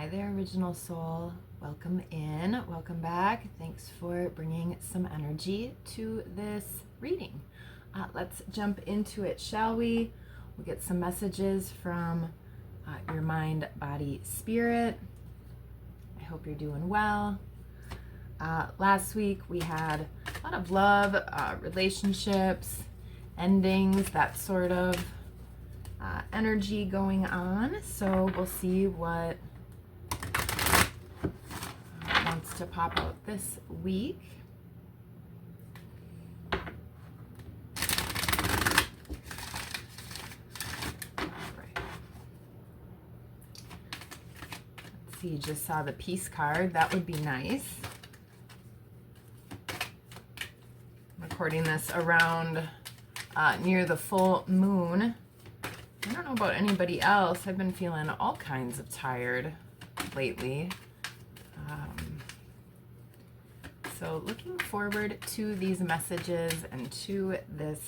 Hi there, Original Soul. Welcome in, welcome back. Thanks for bringing some energy to this reading. Let's jump into it, shall we? We'll get some messages from your mind, body, spirit. I hope you're doing well. Last week we had a lot of love, relationships, endings, that sort of energy going on. So we'll see what wants to pop out this week. All right. Let's see, you just saw the peace card. That would be nice. I'm recording this around near the full moon. I don't know about anybody else. I've been feeling all kinds of tired lately. So looking forward to these messages and to this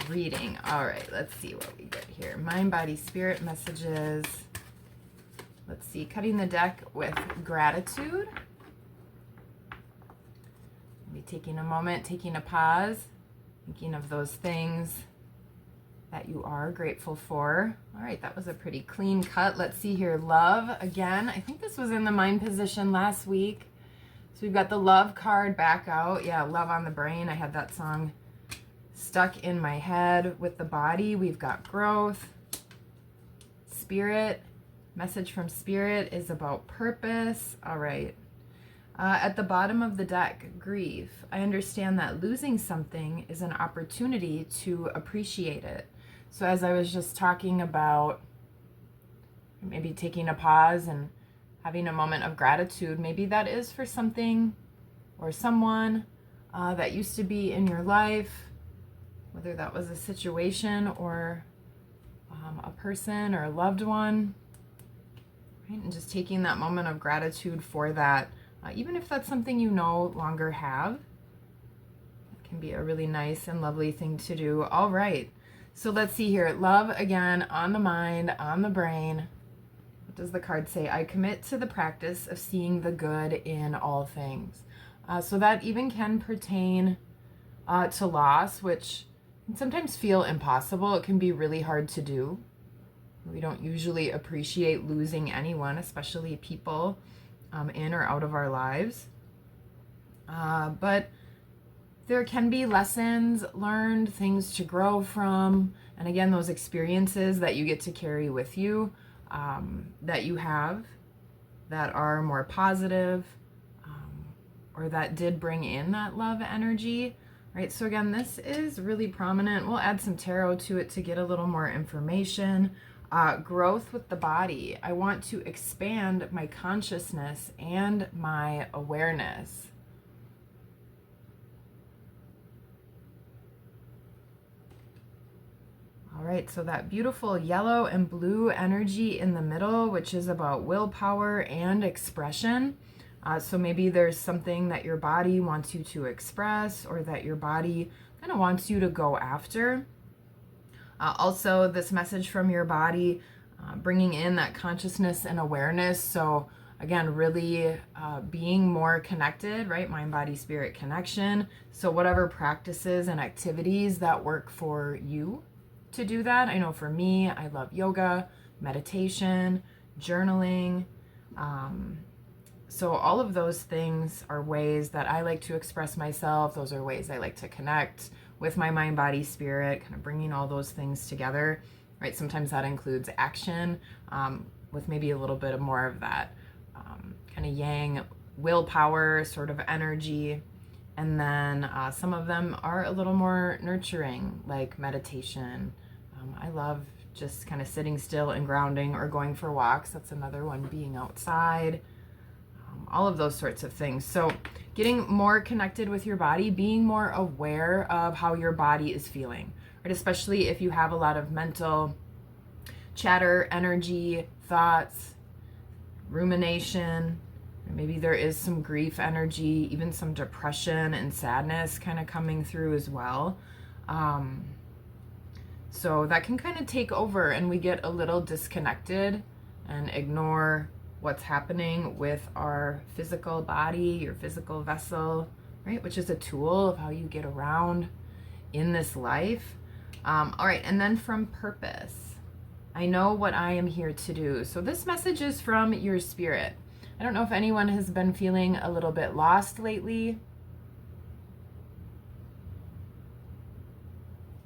reading. All right, let's see what we get here. Mind, body, spirit messages. Let's see, cutting the deck with gratitude. Maybe taking a moment, taking a pause, thinking of those things that you are grateful for. All right, that was a pretty clean cut. Let's see here, love again. I think this was in the mind position last week. So we've got the love card back out. Yeah, love on the brain. I had that song stuck in my head. With the body, we've got growth. Spirit, message from spirit is about purpose. All right. At the bottom of the deck, grief. I understand that losing something is an opportunity to appreciate it. So as I was just talking about maybe taking a pause and having a moment of gratitude, maybe that is for something or someone that used to be in your life, whether that was a situation or a person or a loved one, right? And just taking that moment of gratitude for that, even if that's something you no longer have, it can be a really nice and lovely thing to do. All right, so let's see here. Love again, on the mind, on the brain. What does the card say? I commit to the practice of seeing the good in all things. So that even can pertain to loss, which can sometimes feel impossible. It can be really hard to do. We don't usually appreciate losing anyone, especially people in or out of our lives. But there can be lessons learned, things to grow from, and again, those experiences that you get to carry with you, that you have, that are more positive, or that did bring in that love energy, right? So again, this is really prominent. We'll add some tarot to it to get a little more information. Growth with the body. I want to expand my consciousness and my awareness. All right, so that beautiful yellow and blue energy in the middle, which is about willpower and expression. So maybe there's something that your body wants you to express or that your body kind of wants you to go after. Also, this message from your body, bringing in that consciousness and awareness. So again, really being more connected, right? Mind, body, spirit connection. So whatever practices and activities that work for you to do that. I know for me, I love yoga, meditation, journaling. So all of those things are ways that I like to express myself. Those are ways I like to connect with my mind, body, spirit, kind of bringing all those things together, right? Sometimes that includes action with maybe a little bit more of that kind of yang willpower sort of energy. And then some of them are a little more nurturing, like meditation. I love just kind of sitting still and grounding or going for walks. That's another one, being outside. All of those sorts of things. So getting more connected with your body, being more aware of how your body is feeling, right? Especially if you have a lot of mental chatter, energy, thoughts, rumination. Maybe there is some grief energy, even some depression and sadness kind of coming through as well. So that can kind of take over and we get a little disconnected and ignore what's happening with our physical body, your physical vessel, right? Which is a tool of how you get around in this life. All right, and then from purpose, I know what I am here to do. So this message is from your spirit. I don't know if anyone has been feeling a little bit lost lately,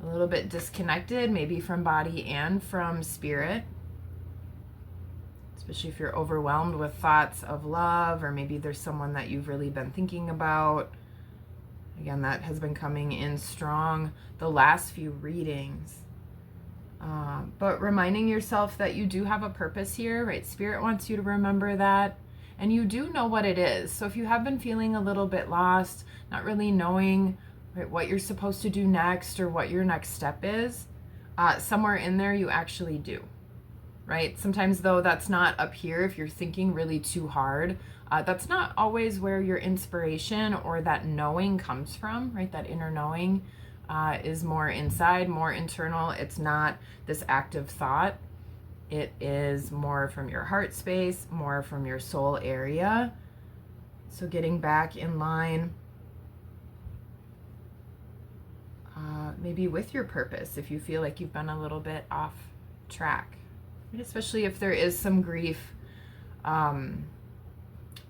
a little bit disconnected, maybe from body and from spirit, especially if you're overwhelmed with thoughts of love, or maybe there's someone that you've really been thinking about. Again, that has been coming in strong the last few readings. But reminding yourself that you do have a purpose here, right? Spirit wants you to remember that. And you do know what it is. So if you have been feeling a little bit lost, not really knowing, right, what you're supposed to do next or what your next step is, somewhere in there you actually do, right? Sometimes though, that's not up here if you're thinking really too hard. That's not always where your inspiration or that knowing comes from, right? That inner knowing is more inside, more internal. It's not this active thought. It is more from your heart space, more from your soul area. So getting back in line, maybe with your purpose, if you feel like you've been a little bit off track, right? Especially if there is some grief,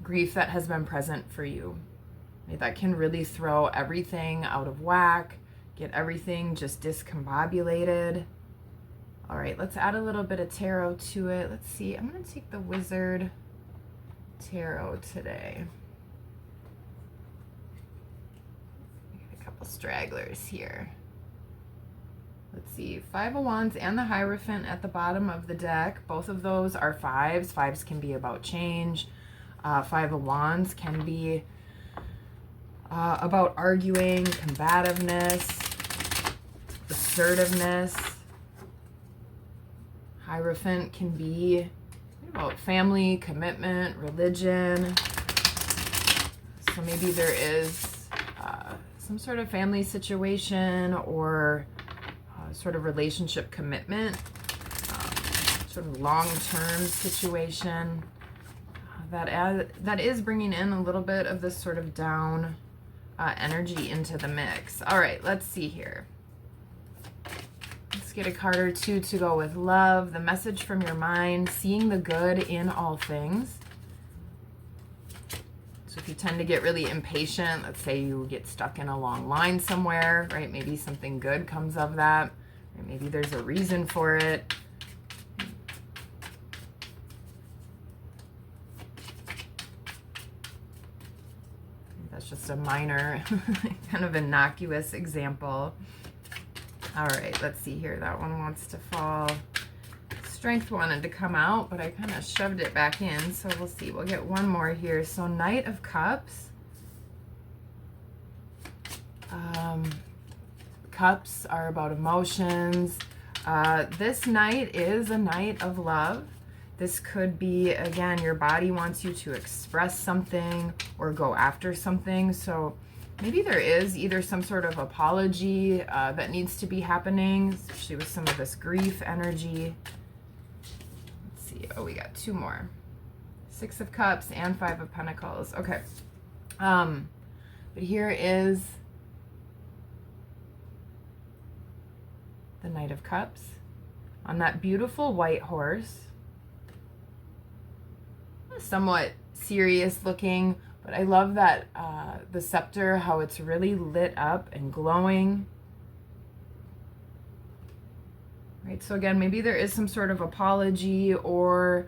grief that has been present for you, right? That can really throw everything out of whack, get everything just discombobulated. All right, let's add a little bit of tarot to it. Let's see, I'm going to take the Wizard Tarot today. Get a couple stragglers here. Let's see, Five of Wands and the Hierophant at the bottom of the deck. Both of those are fives. Fives can be about change. Five of Wands can be about arguing, combativeness, assertiveness. Hierophant can be about family, commitment, religion. So maybe there is some sort of family situation or sort of relationship commitment, sort of long-term situation that is bringing in a little bit of this sort of down energy into the mix. All right, let's see here. Get a card or two to go with love, the message from your mind, seeing the good in all things. So if you tend to get really impatient, let's say you get stuck in a long line somewhere, right? Maybe something good comes of that, or maybe there's a reason for it. That's just a minor, kind of innocuous example. All right, let's see here. That one wants to fall. Strength wanted to come out, but I kind of shoved it back in. So we'll see. We'll get one more here. So Knight of Cups. Cups are about emotions. This night is a night of love. This could be, again, your body wants you to express something or go after something. So maybe there is either some sort of apology that needs to be happening, especially with some of this grief energy. Let's see. Oh, we got two more. Six of Cups and Five of Pentacles. Okay. But here is the Knight of Cups on that beautiful white horse. Somewhat serious looking, but I love that the scepter, how it's really lit up and glowing. Right, so again, maybe there is some sort of apology, or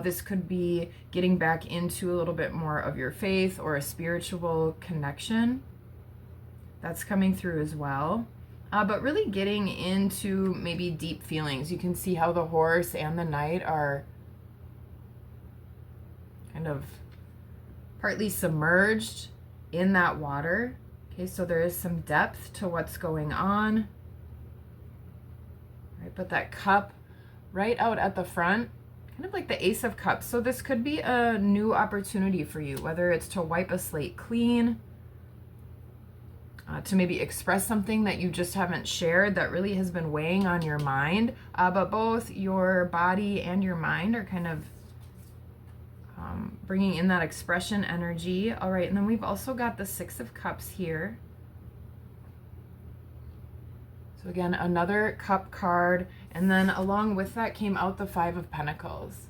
this could be getting back into a little bit more of your faith or a spiritual connection. That's coming through as well. But really getting into maybe deep feelings. You can see how the horse and the knight are kind of partly submerged in that water. Okay, so there is some depth to what's going on. Right, but that cup right out at the front, kind of like the Ace of Cups. So this could be a new opportunity for you, whether it's to wipe a slate clean, to maybe express something that you just haven't shared that really has been weighing on your mind. But both your body and your mind are kind of Bringing in that expression energy. All right, and then we've also got the Six of Cups here. So again, another cup card, and then along with that came out the Five of Pentacles.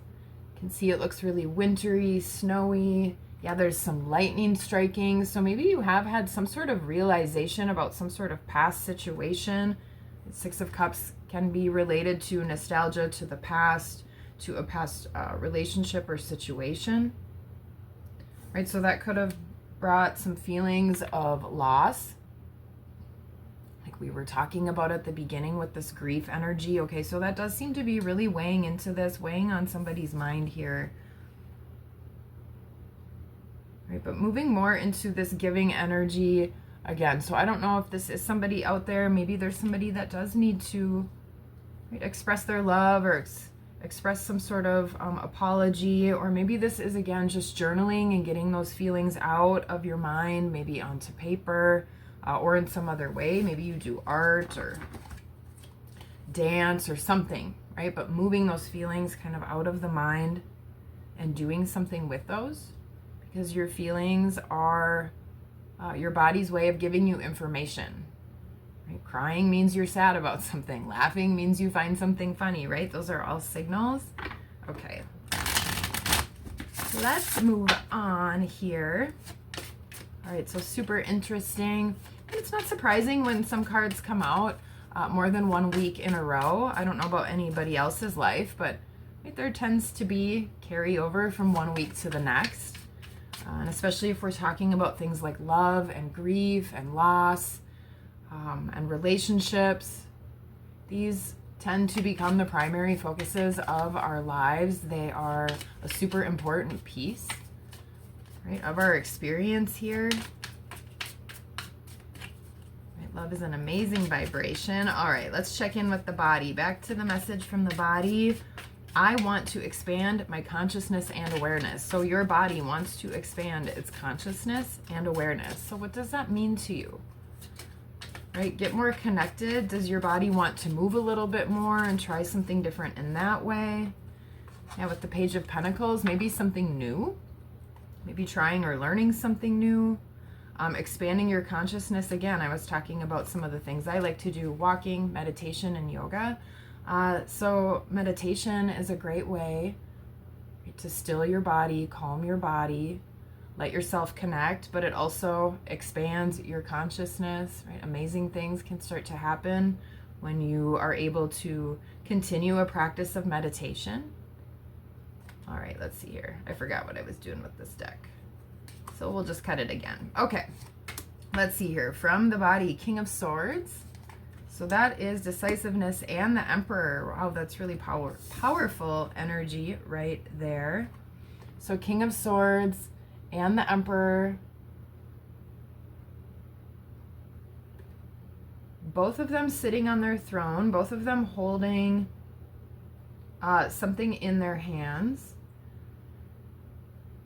You can see it looks really wintry, snowy. Yeah, there's some lightning striking. So maybe you have had some sort of realization about some sort of past situation. The Six of Cups can be related to nostalgia, to the past, to a past relationship or situation. Right, so that could have brought some feelings of loss, like we were talking about at the beginning with this grief energy. Okay, so that does seem to be really weighing into this, weighing on somebody's mind here. Right, but moving more into this giving energy again. So I don't know if this is somebody out there. Maybe there's somebody that does need to, right, express their love or express some sort of apology, or maybe this is again just journaling and getting those feelings out of your mind, maybe onto paper or in some other way. Maybe you do art or dance or something, right? But moving those feelings kind of out of the mind and doing something with those, because your feelings are your body's way of giving you information. Right? Crying means you're sad about something. Laughing means you find something funny, right? Those are all signals. Okay. Let's move on here. All right, so super interesting. It's not surprising when some cards come out more than 1 week in a row. I don't know about anybody else's life, but right, there tends to be carryover from 1 week to the next. And especially if we're talking about things like love and grief and loss, and relationships, these tend to become the primary focuses of our lives. They are a super important piece, right, of our experience here. Right, love is an amazing vibration. All right, let's check in with the body. Back to the message from the body. I want to expand my consciousness and awareness. So your body wants to expand its consciousness and awareness. So what does that mean to you? Right, get more connected. Does your body want to move a little bit more and try something different in that way? Yeah, with the Page of Pentacles, maybe something new. Maybe trying or learning something new. Expanding your consciousness. Again, I was talking about some of the things I like to do: walking, meditation, and yoga. So meditation is a great way to still your body, calm your body, let yourself connect, but it also expands your consciousness, right? Amazing things can start to happen when you are able to continue a practice of meditation. All right, let's see here. I forgot what I was doing with this deck, so we'll just cut it again. Okay, let's see here. From the body, King of Swords. So that is decisiveness and the Emperor. Wow, that's really powerful energy right there. So King of Swords and the Emperor, both of them sitting on their throne, both of them holding something in their hands.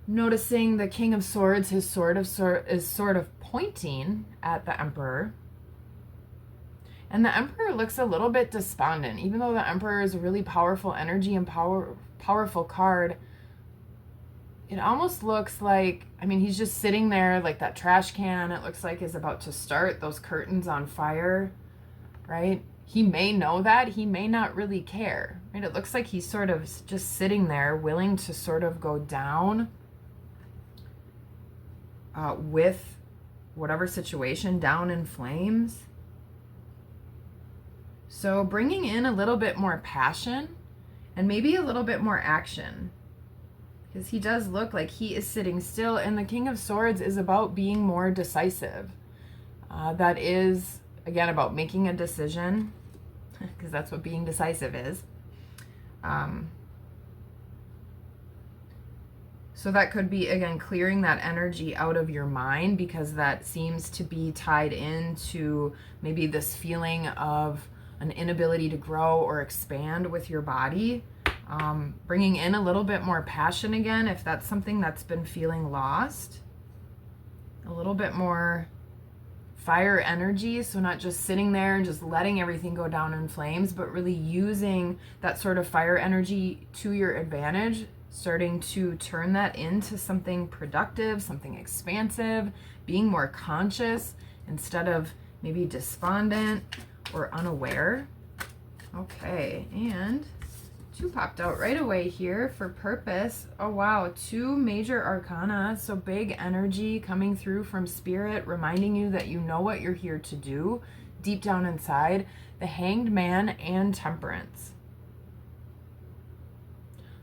Noticing the King of Swords, his sword is sort of pointing at the Emperor. And the Emperor looks a little bit despondent, even though the Emperor is a really powerful energy and powerful card. It almost looks like, I mean, he's just sitting there like that trash can, it looks like, is about to start, those curtains on fire, right? He may know that, he may not really care, right? It looks like he's sort of just sitting there willing to sort of go down with whatever situation, down in flames. So bringing in a little bit more passion and maybe a little bit more action, because he does look like he is sitting still, and the King of Swords is about being more decisive. That is, again, about making a decision, because that's what being decisive is. So that could be, again, clearing that energy out of your mind, because that seems to be tied into maybe this feeling of an inability to grow or expand with your body. Bringing in a little bit more passion again, if that's something that's been feeling lost. A little bit more fire energy, so not just sitting there and just letting everything go down in flames, but really using that sort of fire energy to your advantage starting to turn that into something productive, something expansive, being more conscious instead of maybe despondent or unaware. Okay, and 2 popped out right away here for purpose. Oh wow, 2 major arcana, so big energy coming through from spirit, reminding you that you know what you're here to do deep down inside. The Hanged Man and Temperance.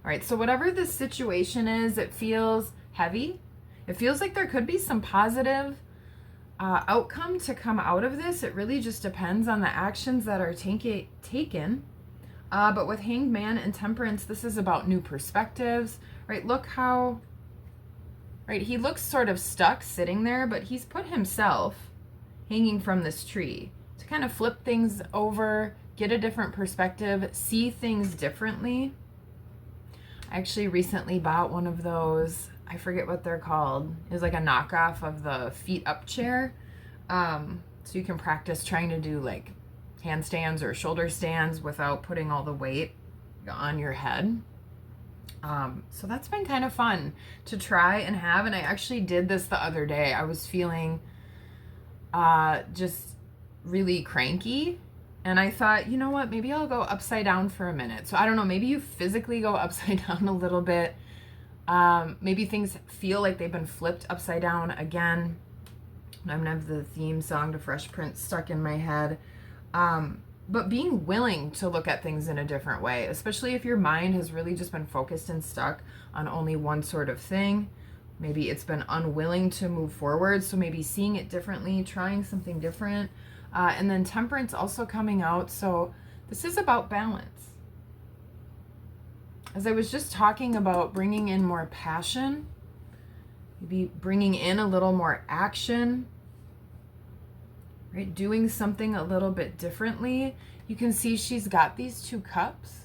All right, so whatever the situation is, it feels heavy. It feels like there could be some positive outcome to come out of this. It really just depends on the actions that are taken. But with Hanged Man and Temperance, this is about new perspectives, right? Look how, right, he looks sort of stuck sitting there, but he's put himself hanging from this tree to kind of flip things over, get a different perspective, see things differently. I actually recently bought one of those, I forget what they're called. It was like a knockoff of the feet up chair. So you can practice trying to do like handstands or shoulder stands without putting all the weight on your head. So that's been kind of fun to try and have. And I actually did this the other day. I was feeling just really cranky. And I thought, you know what, maybe I'll go upside down for a minute. So I don't know, maybe you physically go upside down a little bit. Maybe things feel like they've been flipped upside down again. I'm gonna have the theme song to Fresh Prince stuck in my head. But being willing to look at things in a different way, especially if your mind has really just been focused and stuck on only one sort of thing. Maybe it's been unwilling to move forward. So maybe seeing it differently, trying something different. And then Temperance also coming out. So this is about balance. As I was just talking about bringing in more passion, maybe bringing in a little more action, right? Doing something a little bit differently. You can see she's got these 2 cups.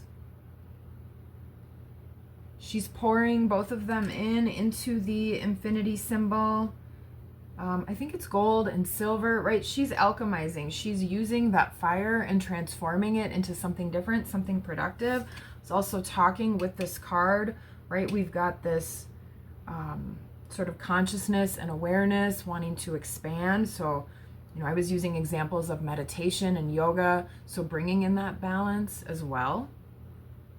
She's pouring both of them into the infinity symbol. I think it's gold and silver, right? She's alchemizing. She's using that fire and transforming it into something different, something productive. It's also talking with this card, right? We've got this sort of consciousness and awareness wanting to expand. So, you know, I was using examples of meditation and yoga. So bringing in that balance as well,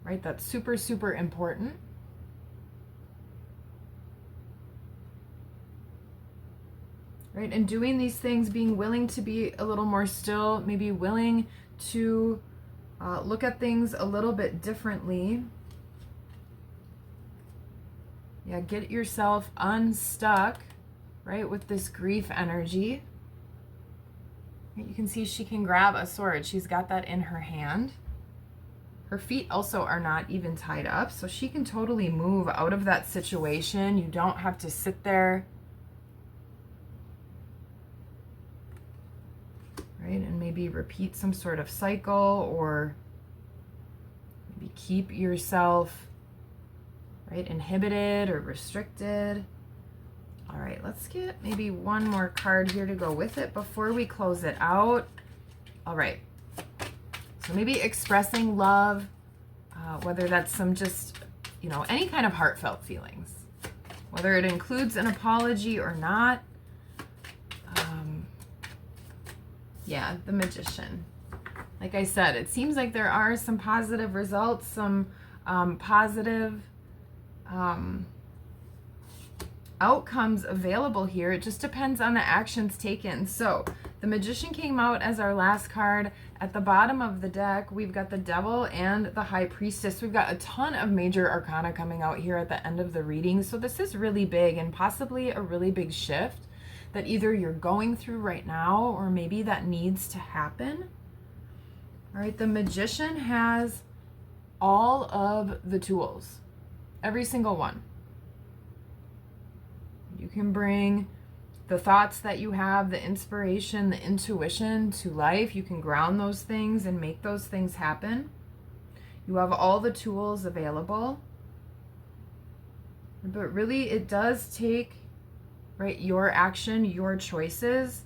right? That's super, super important. Right, and doing these things, being willing to be a little more still, maybe willing to look at things a little bit differently. Yeah, get yourself unstuck, right, with this grief energy. You can see she can grab a sword. She's got that in her hand. Her feet also are not even tied up, so she can totally move out of that situation. You don't have to sit there. Right, and maybe repeat some sort of cycle, or maybe keep yourself, right, inhibited or restricted. All right, let's get maybe one more card here to go with it before we close it out. All right, so maybe expressing love, whether that's some just, you know, any kind of heartfelt feelings, whether it includes an apology or not. Yeah, the Magician. Like I said, it seems like there are some positive results, some positive outcomes available here. It just depends on the actions taken. So the Magician came out as our last card. At the bottom of the deck, we've got the Devil and the High Priestess. We've got a ton of major arcana coming out here at the end of the reading. So this is really big and possibly a really big shift that either you're going through right now or maybe that needs to happen. All right, the Magician has all of the tools, every single one. You can bring the thoughts that you have, the inspiration, the intuition to life. You can ground those things and make those things happen. You have all the tools available. But really, it does take, right, your action, your choices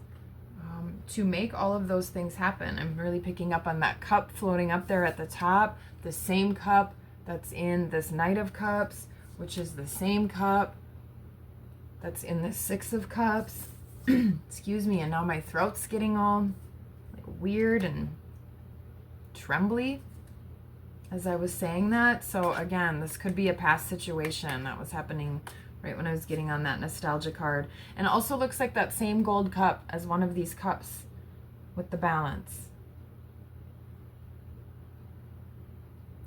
to make all of those things happen. I'm really picking up on that cup floating up there at the top, the same cup that's in this Knight of Cups, which is the same cup that's in the Six of Cups. Excuse me, and now my throat's getting all like weird and trembly as I was saying that. So again, this could be a past situation that was happening right when I was getting on that nostalgia card. And it also looks like that same gold cup as one of these cups with the balance.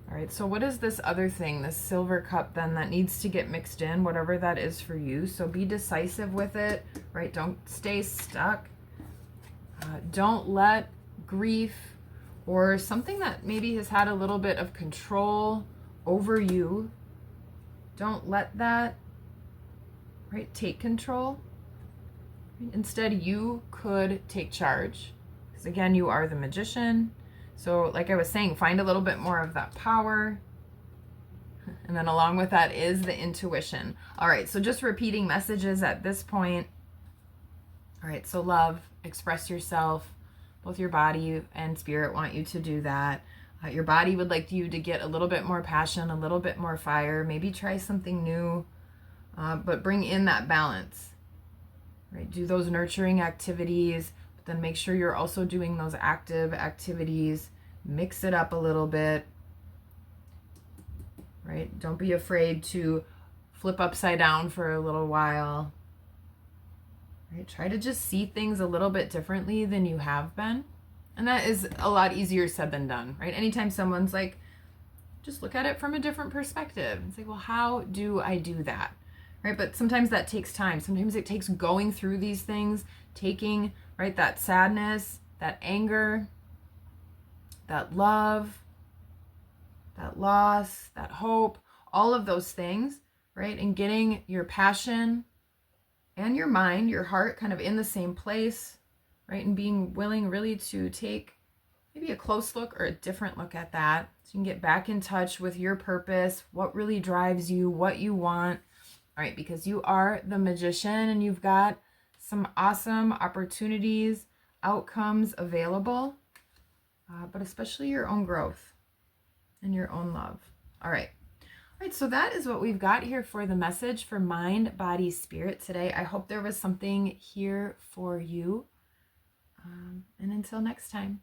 All right, so what is this other thing, this silver cup then, that needs to get mixed in, whatever that is for you? So be decisive with it, right? Don't stay stuck. Don't let grief or something that maybe has had a little bit of control over you, don't let that, right, take control. Instead, you could take charge, because again, you are the magician. So like I was saying, find a little bit more of that power. And then along with that is the intuition. All right, so just repeating messages at this point. All right, so love, express yourself. Both your body and spirit want you to do that. Your body would like you to get a little bit more passion, a little bit more fire. Maybe try something new, but bring in that balance. Right? Do those nurturing activities, but then make sure you're also doing those active activities. Mix it up a little bit. Right? Don't be afraid to flip upside down for a little while. Right? Try to just see things a little bit differently than you have been. And that is a lot easier said than done, right? Anytime someone's like, just look at it from a different perspective. It's like, well, how do I do that? Right? But sometimes that takes time. Sometimes it takes going through these things, taking, right, that sadness, that anger, that love, that loss, that hope, all of those things, right? And getting your passion and your mind, your heart kind of in the same place, right? And being willing really to take maybe a close look or a different look at that. So you can get back in touch with your purpose, what really drives you, what you want. All right, because you are the magician and you've got some awesome opportunities, outcomes available, but especially your own growth and your own love. All right. All right, so that is what we've got here for the message for mind, body, spirit today. I hope there was something here for you. And until next time.